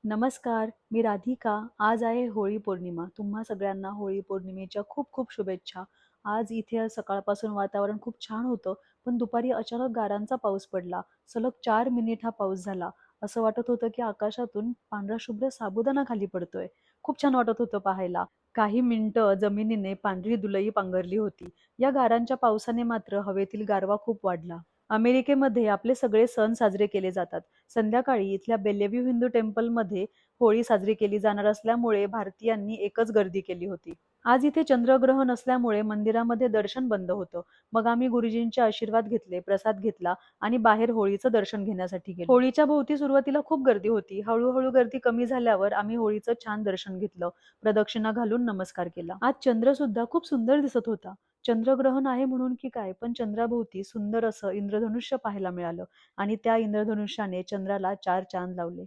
नमस्कार, मी राधिका. आज आहे होळी पौर्णिमा. तुम्हा सगळ्यांना होळी पौर्णिमेच्या खूप खूप शुभेच्छा. आज इथे सकाळपासून वातावरण खूप छान होतं, पण दुपारी अचानक गारांचा पाऊस पडला. सलग 4 मिनिट हा पाऊस झाला. असं वाटत होतं की आकाशातून पांढरा शुभ्र साबुदाणा खाली पडतोय. खूप छान वाटत होतं पाहायला. काही मिनिटं जमिनीने पांढरी धुलई पांघरली होती. या गारांच्या पावसाने मात्र हवेतील गारवा खूप वाढला. अमेरिकेमध्ये आपले सगळे सण साजरे केले जातात. संध्याकाळी इथल्या बेल्लेव्ह्यू हिंदू टेम्पलमध्ये होळी साजरी केली जाणार असल्यामुळे भारतीयांनी एकच गर्दी केली होती. आज इथे चंद्रग्रहण असल्यामुळे मंदिरामध्ये दर्शन बंद होतं. मग आम्ही गुरुजींचे आशीर्वाद घेतले, प्रसाद घेतला आणि बाहेर होळीचं दर्शन घेण्यासाठी गेलो. होळीच्या भोवती सुरुवातीला खूप गर्दी होती. हळूहळू गर्दी कमी झाल्यावर आम्ही होळीचं छान दर्शन घेतलं. प्रदक्षिणा घालून नमस्कार केला. आज चंद्र सुद्धा खूप सुंदर दिसत होता. चंद्रग्रहण आहे म्हणून की काय, पण चंद्राभोवती सुंदर असं इंद्रधनुष्य पाहायला मिळालं आणि त्या इंद्रधनुष्याने चंद्राला 4 चांद लावले.